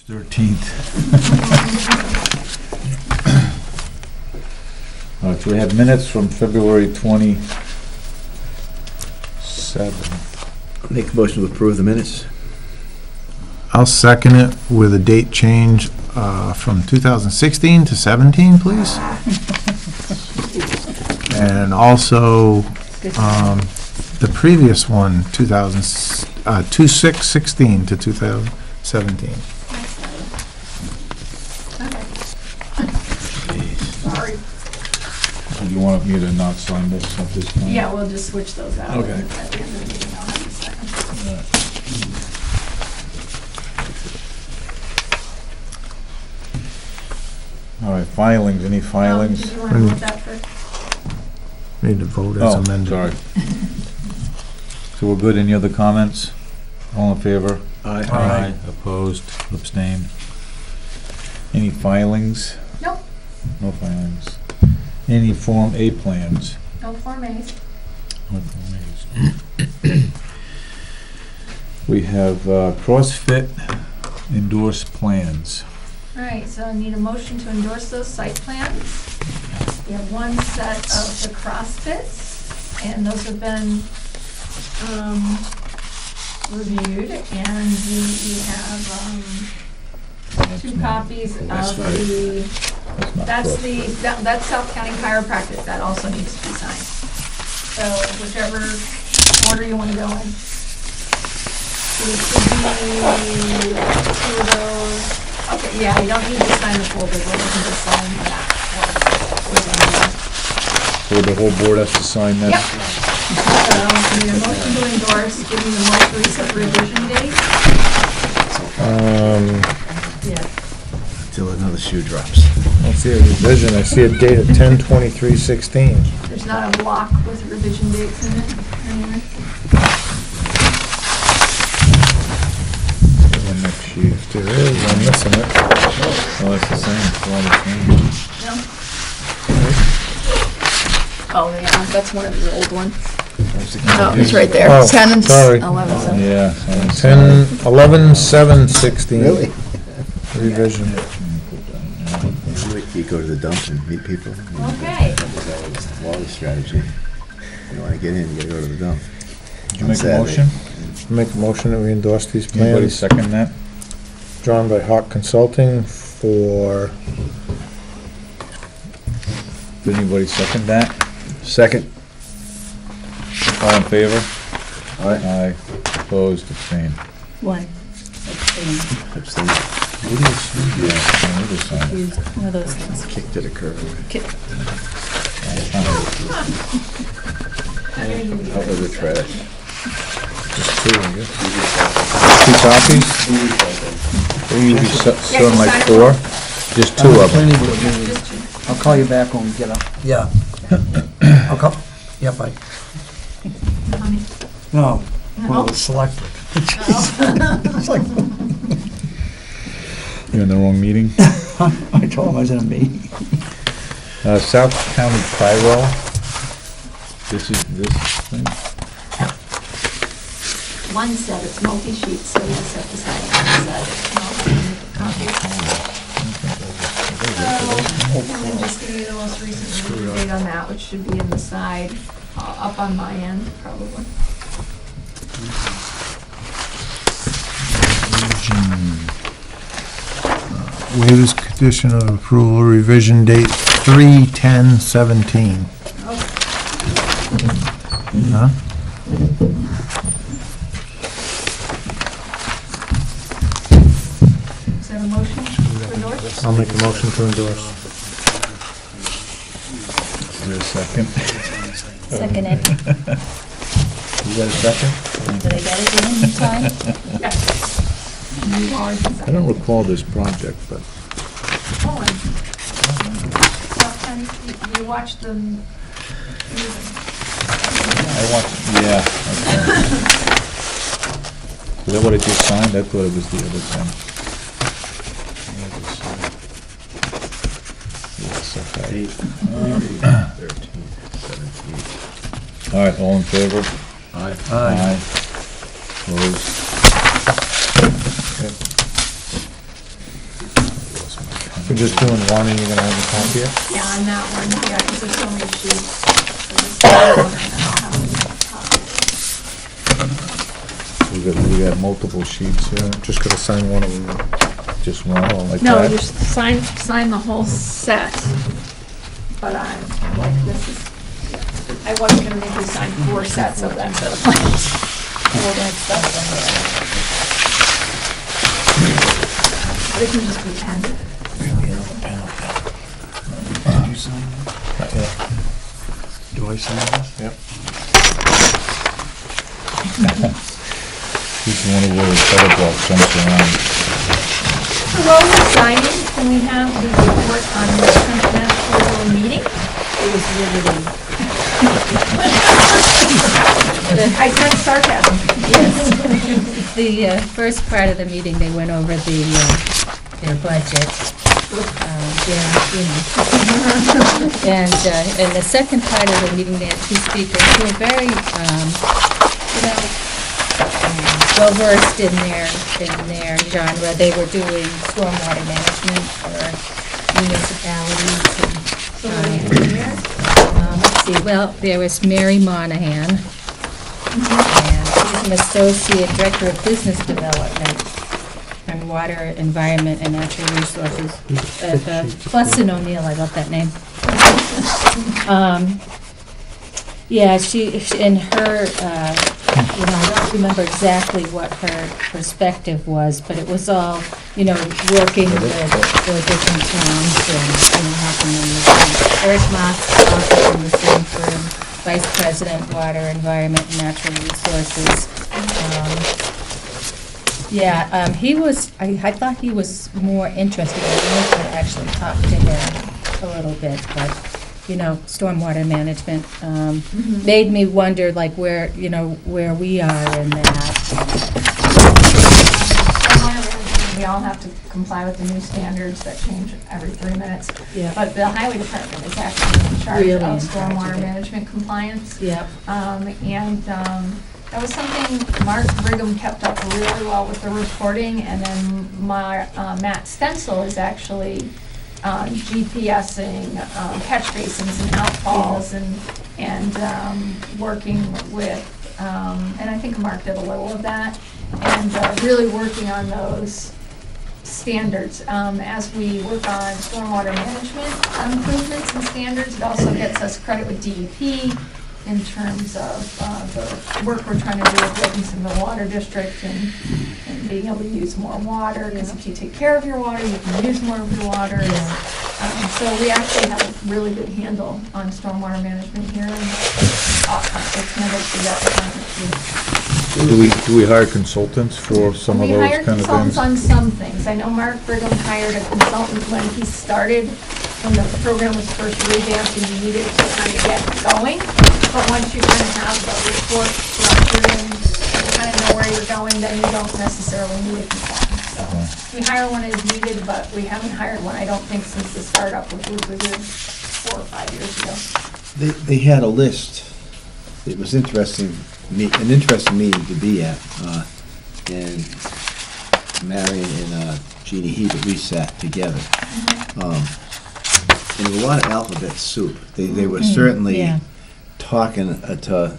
13th. All right, so we have minutes from February 27th. Make a motion to approve the minutes. I'll second it with a date change from 2016 to 17, please. And also, the previous one, 2616 to 2017. Sorry. Do you want me to not sign this at this time? Yeah, we'll just switch those out. Okay. At the end of the meeting, I'll have you sign them. All right, filings, any filings? Did you want to vote that first? Need to vote as Oh, amended. sorry. So we're good, any other comments? All in favor? Aye. Opposed, abstained? Any filings? Nope, No filings. Any Form A plans? no Form As. No Form As. We have CrossFit endorsed plans. All right, so I need a motion to endorse those site plans. We have one set of the CrossFits, and those have been reviewed, and we have two copies of That's the, not that's CrossFit. that's South County Chiropractic, that also needs to be signed. So whichever order you want to go in. So it should be two of those. Okay, yeah, you don't need to sign the full big one, you can just sign that one. So the whole board has to sign this? Yep. So, I need a motion to endorse, give me the most recent revision date. Yeah. Till another shoe drops. I see a revision, I see a date of 10/23/16. There's not a block with revision dates in it, anyway. One next sheet. If there is, I'm missing it. Oh, it's the same, it's all the same. No? Oh, yeah, that's one of his old ones. Oh, it's right there. Oh, 10 and sorry. 11, so. Yeah. 10/11/7/16. Really? Revision. You go to the dump and meet people. Okay. That's Wally's strategy. You want to get in, you gotta go to the dump. Did you make a motion? Make a motion that we endorse these Anybody plans second that? drawn by Hawk Consulting for, Did anybody second that? Second. All in favor? Aye. Aye. Opposed, abstained. One. Abstain. Yeah, we'll just sign it. Use one of those things. Kick to the curb. Out of the trash. just two, I guess. 2 copies? We usually sell like 4, just 2 of them. I'll call you back when we get up. Yeah. I'll come, yeah, bye. Honey. No, well, it's selected. It's like, You're in the wrong meeting. I told him I was in a meeting. South County Cryo. This is this thing. One set, it's multi-sheet, so you just have to sign one set. And then just give you the most recent revision date on that, which should be in the side, up on my end, probably. Waivers condition of approval, revision date 3/10/17. Huh? Is that a motion to endorse? I'll make a motion to endorse. Is there a second? Second it. You got a second? Did I get it in time? Yes. You are the I second. don't recall this project, but Oh, and South County, you watched the meeting. I watched, yeah. Okay. Is that what I just signed? I thought it was the other thing. Yes, okay. 13, 17. All right, all in favor? Aye. Aye. Opposed? just doing one and you're gonna have a copy it? Yeah, on that one, yeah, because there's so many sheets. So just that one, and then I'll have them. We got multiple sheets here. Just gotta sign one of them, just one, or like that? No, you sign the whole set, but I'm, like, this is, I wasn't gonna make you sign 4 sets of them set of plans. Well, that's stuff in there. But it can just be 10. Did you sign that? Not yet. Do I sign this? Yep. He's one of those better block jumps around. So while we're signing, can we have the report on the international meeting? It was riveting. I sense sarcasm. Yes. The first part of the meeting, they went over their budget. And in the second part of the meeting, they had 2 speakers who were very, well versed in their genre. They were doing stormwater management for municipalities. Let's see, well, there was Mary Monahan, and she's an associate director of business development and water, environment, and natural resources at Buston O'Neill. I love that name. Yeah, she in her, I don't remember exactly what her perspective was, but it was all, working with the different towns and, helping them with things. Eric Moss, also from the same firm, Vice President, Water, Environment, and Natural Resources. He was, I thought he was more interested. I wanted to actually talk to him a little bit, but stormwater management, made me wonder, like, where we are in that. Stormwater management, we all have to comply with the new standards that change every 3 minutes. Yeah. But the highway department is actually in charge Really of in charge stormwater of it. management compliance. Yep. That was something Mark Brigham kept up really well with the reporting, and then Matt Stencil is actually GPSing catch basins and outfalls and working with, and I think Mark did a little of that, and really working on those standards. As we work on stormwater management improvements and standards, it also gets us credit with DEP in terms of the work we're trying to do with Wilkinsonville Water District and being able to use more water, because if you take care of your water, you can use more of your water. So we actually have a really good handle on stormwater management here, and it's handled through that department. Do we hire consultants for some of We those hired kind of consultants things? on some things. I know Mark Brigham hired a consultant when he started, when the program was first revamped and you needed to kind of get going. But once you kind of have the report structured and you kind of know where you're going, then you don't necessarily need a consultant. So we hire one as needed, but we haven't hired one, I don't think, since the startup, which was 4 or 5 years ago. They had a list. It was an interesting meeting to be at. And Marion and Jeannie Hebert, we sat together. And there was a lot of alphabet soup. They were certainly talking to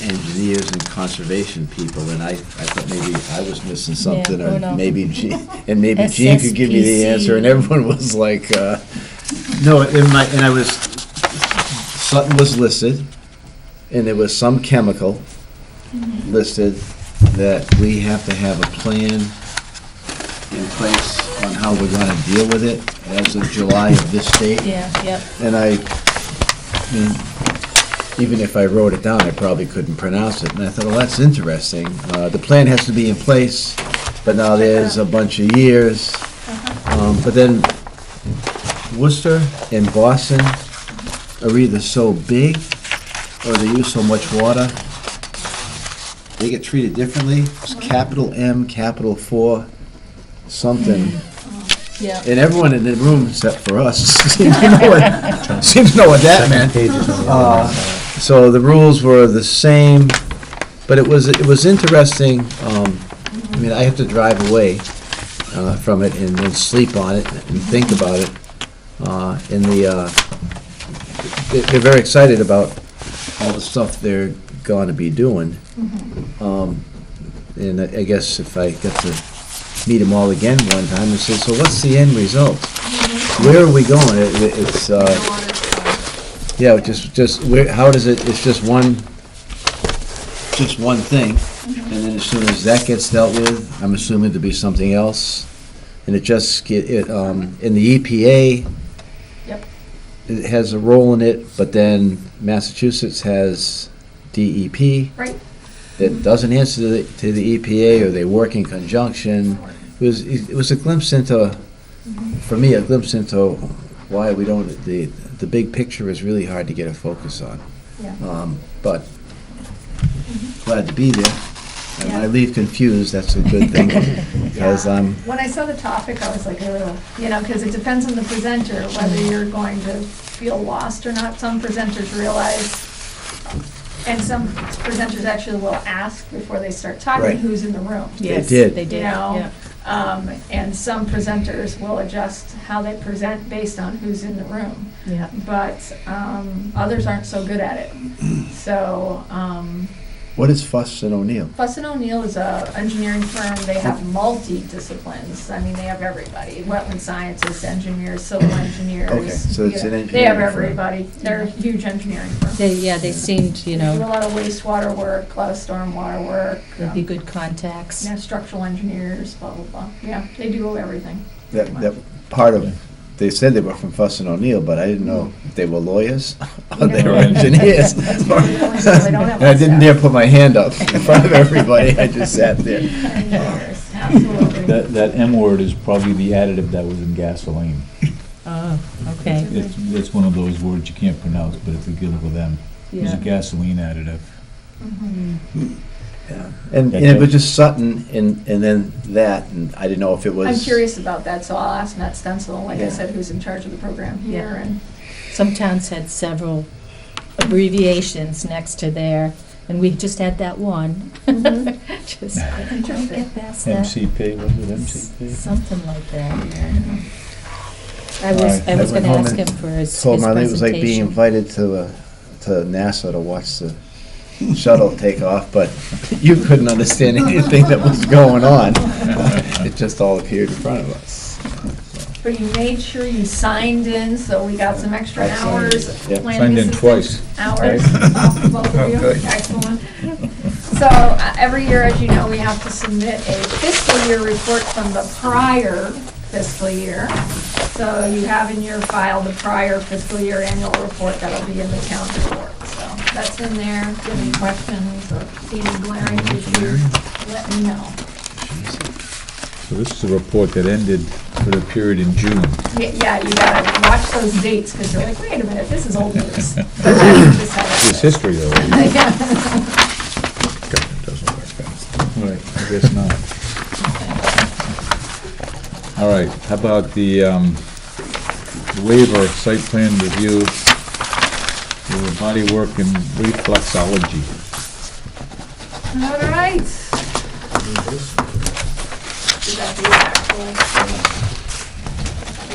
engineers and conservation people, and I thought maybe I was missing something, Yeah, or no. maybe Jean could give me the answer, and everyone was like, no, Sutton was listed, and there was some chemical listed that we have to have a plan in place on how we're gonna deal with it as of July of this date. Yeah, yep. And I mean, even if I wrote it down, I probably couldn't pronounce it. And I thought, well, that's interesting. The plan has to be in place, but now there's a bunch of years. But then Worcester and Boston are either so big or they use so much water, they get treated differently. It's capital M, capital 4, something. Yeah. And everyone in the room, except for us, seemed to know what that meant. So the rules were the same, but it was interesting. I mean, I have to drive away from it and then sleep on it and think about it. They're very excited about all the stuff they're going to be doing. And I guess if I get to meet them all again one time and say, so what's the end result? Where are we going? It's, yeah, just where, how does it, it's just one thing. And then as soon as that gets dealt with, I'm assuming to be something else. And it just in the EPA, Yep. it has a role in it, but then Massachusetts has DEP. Right. That doesn't answer to the EPA, or they work in conjunction. It was a glimpse into, for me, a glimpse into why we don't, the big picture is really hard to get a focus on. Yeah. But glad to be there. And when I Yeah. leave confused, that's a good thing, because Yeah. I'm, When I saw the topic, I was like, ugh, because it depends on the presenter, whether you're going to feel lost or not. Some presenters realize, and some presenters actually will ask before they start talking, Right. who's in the room. Yes, did. They did, You know, yeah. And some presenters will adjust how they present based on who's in the room. Yeah. But others aren't so good at it. So what is Fuss and O'Neill? Fuss and O'Neill is a engineering firm. They have multi-disciplines. I mean, they have everybody: wetland scientists, engineers, civil engineers. Okay, so it's an They have engineering firm. everybody. They're a huge engineering firm. They seemed, They do a lot of wastewater work, a lot of stormwater work. they'd be good contacts. Yeah, structural engineers, blah, blah, blah. Yeah, they do everything. That part of, they said they were from Fuss and O'Neill, but I didn't know if they were lawyers or they were engineers. That's what they only do. They don't have And I didn't dare staff. put my hand up in front of everybody, I just sat there. Engineers, absolutely. That M word is probably the additive that was in gasoline. Oh, okay. It's one of those words you can't pronounce, but it's a good with them. It's a Yeah. gasoline additive. And it was just Sutton and then that, and I didn't know if it was. I'm curious about that, so I'll ask Matt Stencil, like I Yeah. said, who's in charge of the program here, Yeah. and Some towns had several abbreviations next to their, and we just had that one. Mhm. Just couldn't get past that. MCP, was it MCP? Something like that, yeah. I All was, right. I was I went gonna home ask and him for his Told Marlene it was like being presentation. invited to NASA to watch the shuttle take off, but you couldn't understand anything that was going on. It just all appeared in front of us. but you made sure you signed in, so we got some extra I signed hours. in, yeah. planning Signed in assistant twice. Hours, off both of you, good. excellent. So, every year, as you know, we have to submit a fiscal year report from the prior fiscal year. So you have in your file the prior fiscal year annual report that'll be in the town report. So that's in there. If you have any questions or see any glaring issues, let me know. So this is a report that ended for the period in June. Yeah, you gotta watch those dates, because you're like, wait a minute, this is old news. Just have It's history though. it. Right, I guess not. All right, how about the waiver site plan review for body work and reflexology? All right. Is that the actual?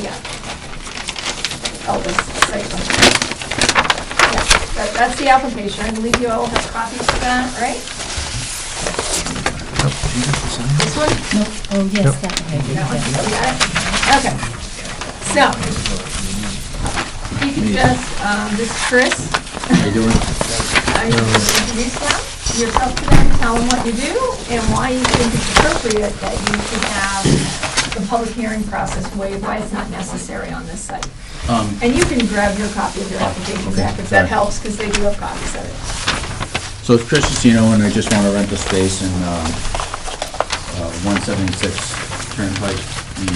Yeah. Oh, this site plan. Yeah, that's the application. I believe you all have copies of that, right? This one? No, oh, yes, that one. I did, That one? yeah. You got it? Okay. So, you can just, this is Chris. How you doing? You can introduce yourself to them, tell them what you do, and why you think it's appropriate that you should have the public hearing process waived, why it's not necessary on this site. And you can grab your copy of your application back if that helps, because they do have copies of it. So it's Chris Cicino, and I just want to rent a space in 176 Turnpike, the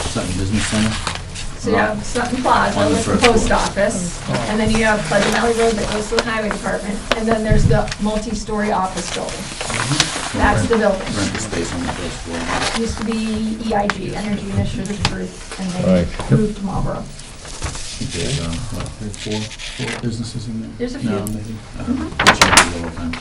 Sutton Business Center. So you have Sutton Plaza On the with the first post floor. office, and then you have Pleasant Valley Road that goes to the highway department, and then there's the multi-story office building. That's the building. Rent a space on the first floor. Used to be EIG, Energy Initiative Group, and they Right. moved to Marlboro. There's, what, three, four businesses in there? There's a few. No, maybe. Which I do all the time.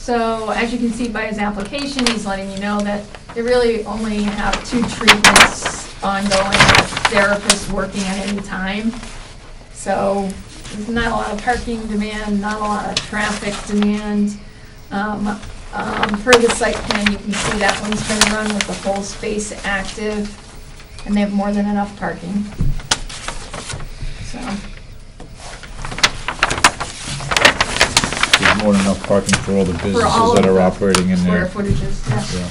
So as you can see by his application, he's letting you know that they really only have 2 treatments ongoing with therapists working at any time. So there's not a lot of parking demand, not a lot of traffic demand. Per the site plan, you can see that one's been run with the whole space active, and they have more than enough parking. So, There's more than enough parking for all the for businesses all that of are the operating in square there. footages, yeah. Yeah.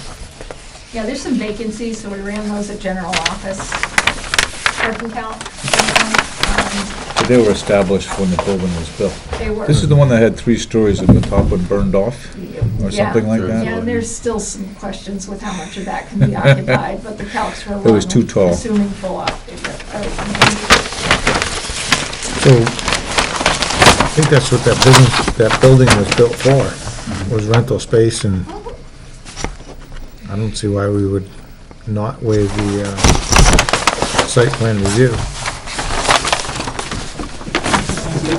Yeah, there's some vacancies, so we ran those at general office. Parking count. But they were established when the building was built. They were. This is the one that had 3 stories and the top one burned off, or Yeah. something like Yeah, that? there's still some questions with how much of that can be occupied, but the calcs were It was run too tall. assuming full So, I think that's what that building was built for, was rental space, and I don't see why we would not waive the site plan review.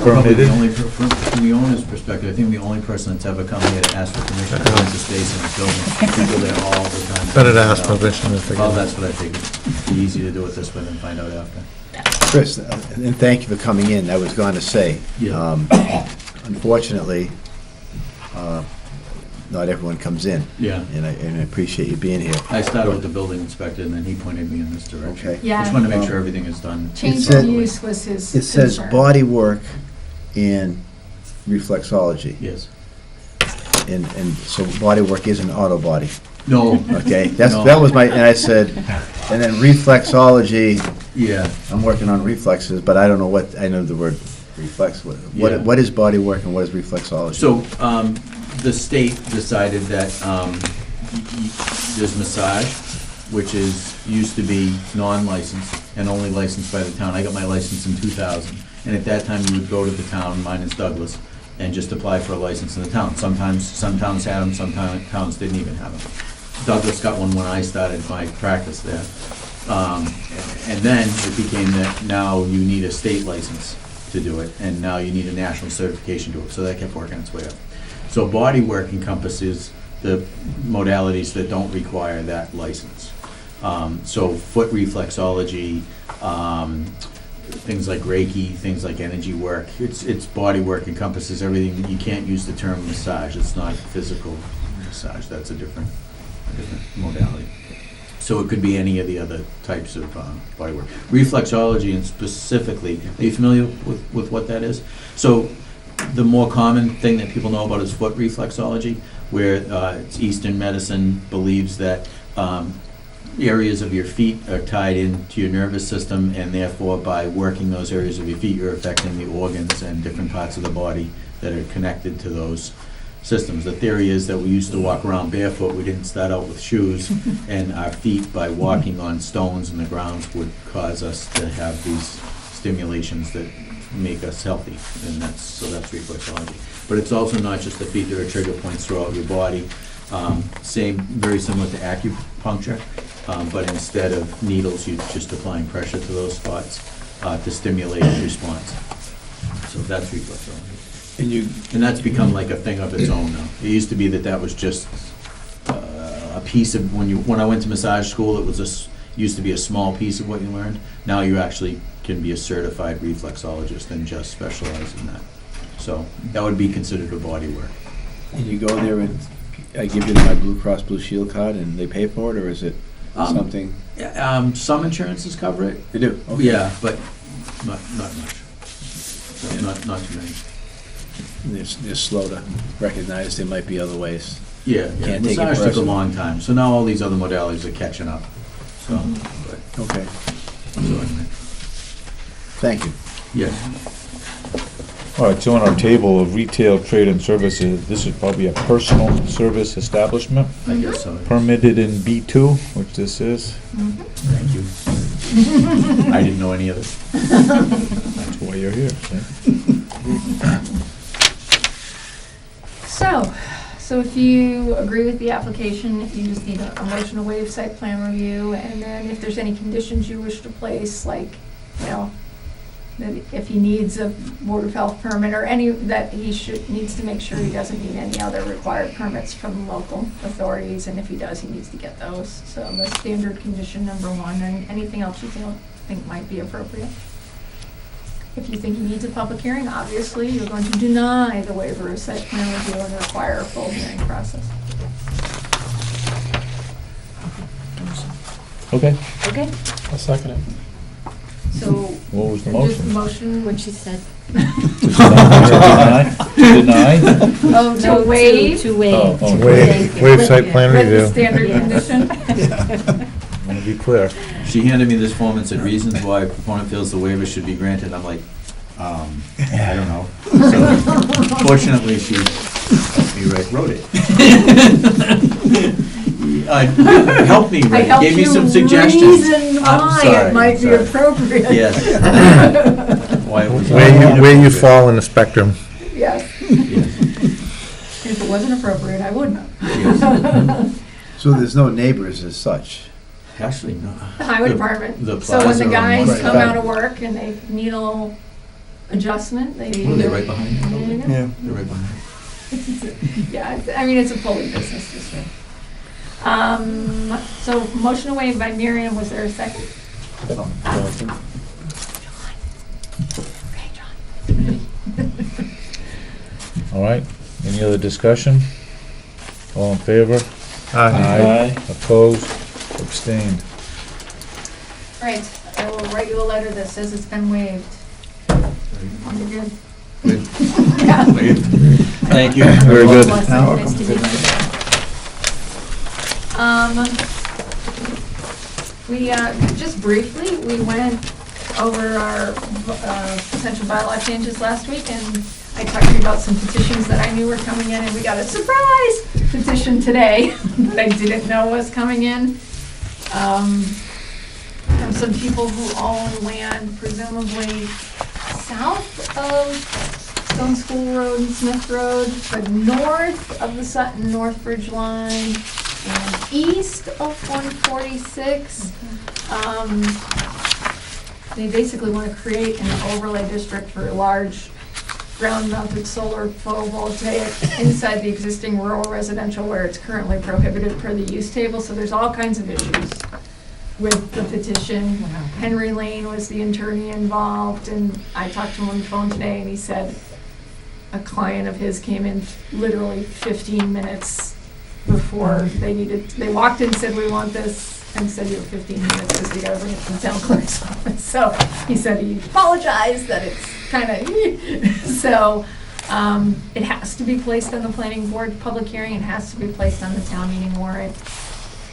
Probably the only, from the owner's perspective, I think the only person that's ever come here to ask for permission to rent the space in the building, people there all the time. Better to ask permission if they Well, can. that's what I figured. It'd be easy to do it this way than find out after. Chris, and thank you for coming in. I was going to say, Yeah. Unfortunately, not everyone comes in, Yeah. and I appreciate you being here. I started with the building inspector, and then he pointed me in this direction. Okay. Yeah. Just wanted to make sure everything is done. Change said- of use was his It says concern. body work and reflexology, Yes. and so body work is an auto body, No. okay? No. That was my, and I said, and then reflexology, Yeah. I'm working on reflexes, but I don't know what, I know the word reflex. Yeah. What is body work and what is reflexology? So, the state decided that, there's massage, which used to be non-licensed and only licensed by the town. I got my license in 2000, and at that time, you would go to the town, mine is Douglas, and just apply for a license in the town. Sometimes, some towns had them, some towns didn't even have them. Douglas got one when I started my practice there. And then it became that now you need a state license to do it, and now you need a national certification to do it, so that kept working its way up. So body work encompasses the modalities that don't require that license. So foot reflexology, things like Reiki, things like energy work, it's body work encompasses everything. You can't use the term massage, it's not physical massage, that's a different modality. So it could be any of the other types of body work. Reflexology and specifically, are you familiar with what that is? So the more common thing that people know about is foot reflexology, where it's Eastern medicine believes that areas of your feet are tied into your nervous system, and therefore by working those areas of your feet, you're affecting the organs and different parts of the body that are connected to those systems. The theory is that we used to walk around barefoot, we didn't start out with shoes, and our feet, by walking on stones in the grounds, would cause us to have these stimulations that make us healthy, and that's reflexology. But it's also not just the feet, there are trigger points throughout your body. Very similar to acupuncture, but instead of needles, you're just applying pressure to those spots to stimulate a response. So that's reflexology. And that's become like a thing of its own now. It used to be that was just a piece of, when I went to massage school, it was used to be a small piece of what you learned. Now you actually can be a certified reflexologist and just specialize in that. So that would be considered a body work. And you go there and I give you my Blue Cross Blue Shield card and they pay for it, or is it something? Some insurances cover it. They do? Okay. Yeah, but not much. Not too many. They're slow to recognize there might be other ways. Yeah, Can't take it massage took a personal. long time, so now all these other modalities are catching up. So, but, Okay, so anyway. thank you. Yes. All right, so on our table of retail, trade, and services, this is probably a personal service establishment, I guess so. permitted in B2, which this is. Thank you. I didn't know any of this. That's why you're here, see? So if you agree with the application, you just need a motion to waive site plan review, and then if there's any conditions you wish to place, like, that if he needs a Board of Health permit or any, that he needs to make sure he doesn't need any other required permits from local authorities, and if he does, he needs to get those. So the standard condition number one, and anything else you think might be appropriate. If you think he needs a public hearing, obviously, you're going to deny the waiver of site plan review and require a full hearing process. Okay, Okay, I'll second it. So. what was the Just motion? motion, what she said. Deny? oh, No, to waive. To waive. Oh, oh. Thank you. Waive site plan With the review. standard Yeah. condition. I want to be clear. She handed me this form and said reasons why proponent feels the waiver should be granted. I'm like, I don't know. So fortunately, she helped me wrote it. Helped me I write, helped gave me you some suggestions. reason I'm why sorry, it might be sorry. appropriate. Yes. Why it was. Where you fall in the spectrum. Yes. Yes. If it wasn't appropriate, I wouldn't have. Yes. So there's no neighbors as such? Actually, no. The highway The- department. the So when plaza the on guys one come side. out of work and they need a little adjustment, they. Were they right behind you? There you go. Yeah. They're right behind you. Yeah, I mean, it's a fully business district. So motion away by Miriam, was there a second? Okay, John. All right, any other discussion? All in favor? Aye. Opposed? Abstained? Right, I will write you a letter that says it's been waived. You're good. Good. Yeah. Thank you. Very good. Bless you. Nice to meet you. We, just briefly, we went over our potential bylaw changes last week, and I talked to you about some petitions that I knew were coming in, and we got a surprise petition today that I didn't know was coming in. From some people who own land presumably south of Stone School Road and Smith Road, but north of the Sutton North Bridge line and east of 146. They basically want to create an overlay district for large ground-mounted solar photovoltaic inside the existing rural residential where it's currently prohibited per the use table. So there's all kinds of issues with the petition. Henry Lane was the attorney involved, and I talked to him on the phone today, and he said a client of his came in literally 15 minutes before they walked in, said, we want this, and said, you have 15 minutes because we gotta bring it to the town clerk's office. So he said he apologized that it's kind of, so it has to be placed on the planning board public hearing, it has to be placed on the town meeting warrant.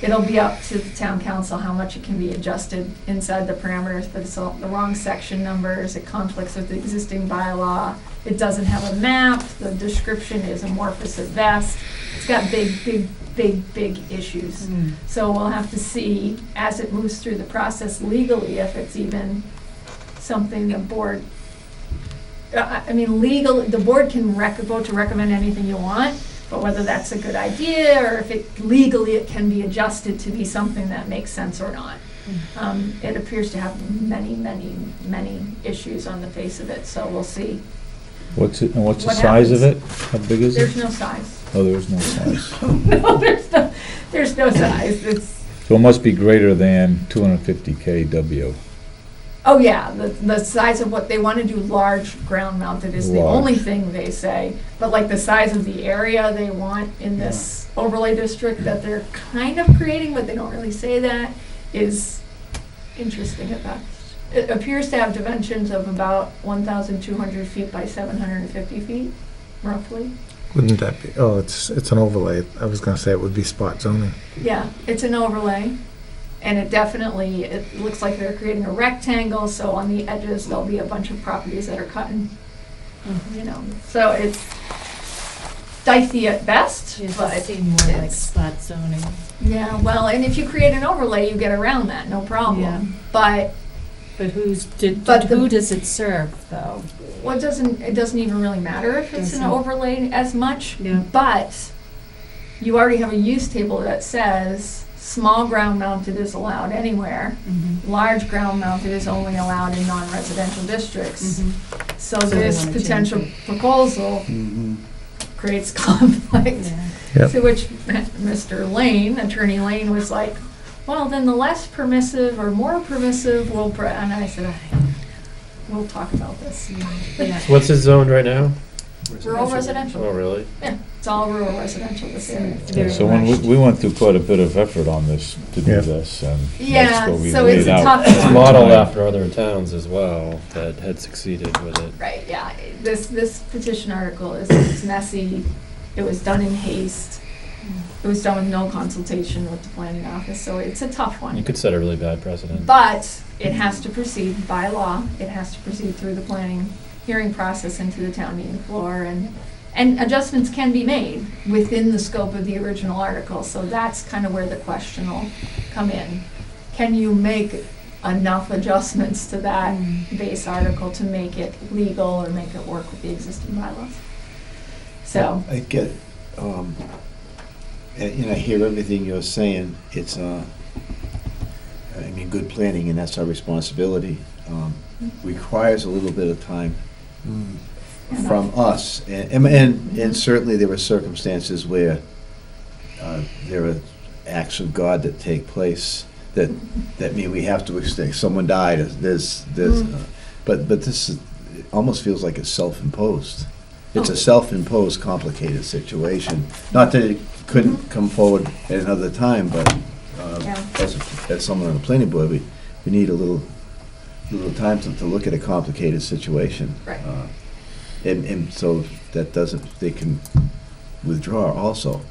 It'll be up to the town council how much it can be adjusted inside the parameters, but it's all the wrong section numbers, it conflicts with the existing bylaw, it doesn't have a map, the description is amorphous at best, it's got big issues. So we'll have to see, as it moves through the process legally, if it's even something the board, I mean, the board can vote to recommend anything you want, but whether that's a good idea, or if legally it can be adjusted to be something that makes sense or not. It appears to have many issues on the face of it, so we'll see. What's the What size of it? happens? How big is it? There's no size. Oh, there's no size. No, there's no size. It's, So it must be greater than 250 kW. oh yeah, the size of what they want to do, large ground mounted is the Large. only thing they say. But like the size of the area they want in this overlay district that they're kind of creating, but they don't really say that, is interesting at best. It appears to have dimensions of about 1,200 feet by 750 feet, roughly. Wouldn't that be, oh, it's an overlay. I was gonna say it would be spot zoning. Yeah, it's an overlay, and it looks like they're creating a rectangle, so on the edges, there'll be a bunch of properties that are cutting, so it's dicey at best, It but does seem more like it's, spot zoning. yeah, well, and if you create an overlay, you get around that, no Yeah. problem. But But But who does it serve, though? it doesn't even really matter if it's an Doesn't. overlay as much, Yeah. but you already have a use table that says small ground mounted is allowed anywhere. Large ground mounted is only allowed in non-residential districts. So they this wanna change potential it. proposal creates conflict. Yep. To which Mr. Lane, Attorney Lane, was like, well, then the less permissive or more permissive will, and I said, we'll talk about this. Yeah. What's it zoned right now? Rural residential. Oh, really? Yeah, it's all rural residential, this area. Very So when rushed. we went through quite a bit of effort on this, to do Yeah. this, and Yeah, that's what we so it's laid a out. tough It's one. modeled after other towns as well that had succeeded with it. Right, yeah, this petition article is messy, it was done in haste, it was done with no consultation with the planning office, so it's a tough You one. could set a really bad precedent. But it has to proceed by law, it has to proceed through the planning hearing process into the town meeting floor, and adjustments can be made within the scope of the original article, so that's kind of where the question will come in. Can you make enough adjustments to that base article to make it legal or make it work with the existing bylaws? So, I get, and I hear everything you're saying, it's, I mean, good planning, and that's our responsibility, requires a little bit of time from us, and certainly there are circumstances where there are acts of God that take place that mean we have to extend, someone died, but this is, it almost feels like it's self-imposed. It's a self-imposed complicated situation. Not that it couldn't come forward at another time, but Yeah. as someone on the planning board, we need a little time to look at a complicated situation. Right. And so that doesn't, they can withdraw also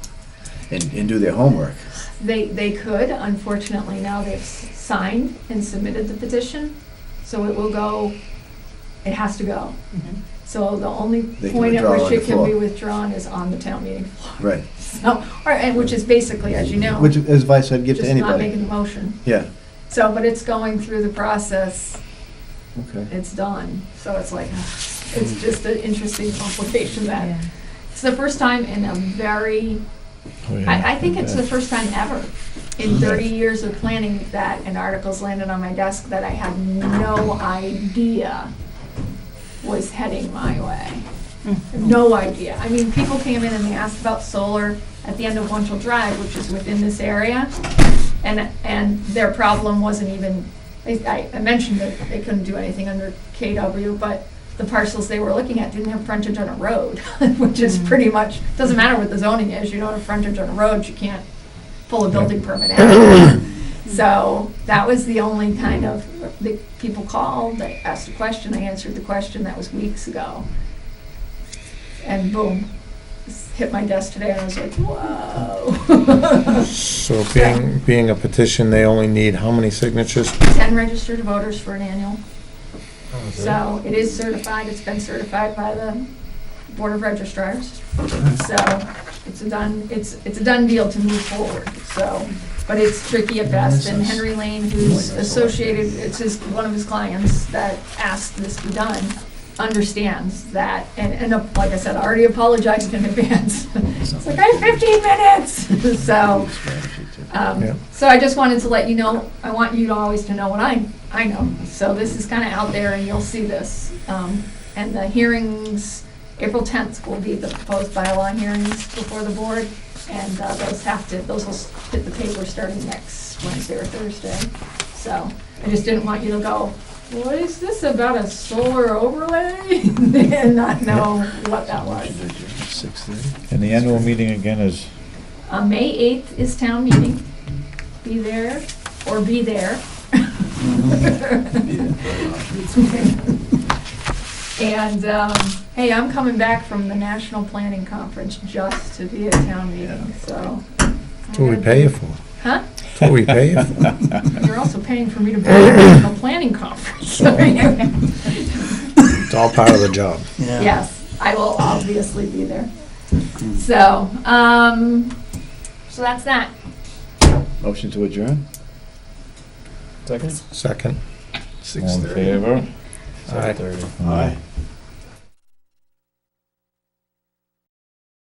and do their homework. they could, unfortunately, now they've signed and submitted the petition, so it will go, it has to go. So the only They can point at withdraw which on the it can be floor. withdrawn is on the town meeting floor. Right. So, and which is basically, as you know, Which is advice I'd give to just not anybody. making the motion. Yeah, So, but it's going through the process, okay. it's done, so it's like, it's just an interesting complication that, Yeah. it's the first time in a very, Oh, yeah. I think it's the first time ever in 30 years of planning that an article's landed on my desk that I had no idea was heading my way. No idea. I mean, people came in and they asked about solar at the end of Winchell Drive, which is within this area, and their problem wasn't even, I mentioned that they couldn't do anything under KW, but the parcels they were looking at didn't have frontage on a road, which is pretty much, doesn't matter what the zoning is, you don't have frontage on a road, you can't pull a building permit out. So that was the only kind of, the people called, they asked a question, I answered the question, that was weeks ago. And boom, this hit my desk today, and I was like, whoa. So being a petition, they only need how many signatures? 10 registered voters for an annual. So it is certified, it's been certified by the Board of Registrars. So it's a done deal to move forward, so, but it's tricky at best. And Henry Lane, who's associated, it's one of his clients that asked this be done, understands that, and like I said, I already apologized in advance. It's like, I have 15 minutes, so. Yeah. So I just wanted to let you know, I want you to always to know what I know. So this is kind of out there and you'll see this. And the hearings, April 10th will be the proposed bylaw hearings before the board. And those will hit the paper starting next Wednesday or Thursday. So I just didn't want you to go, what is this about a solar overlay? And not know what that was. 6:30? And the annual meeting again is, May 8th is town meeting. Be there or be there. And, hey, I'm coming back from the National Planning Conference just to be at town meeting, so. That's what we pay you for. Huh? That's what we pay you for. You're also paying for me to be at the National Planning Conference. It's all part of the job. Yes, I will obviously be there. So, so that's that. Motion to adjourn? Second? Second. all in favor? Aye. 7:30. Aye.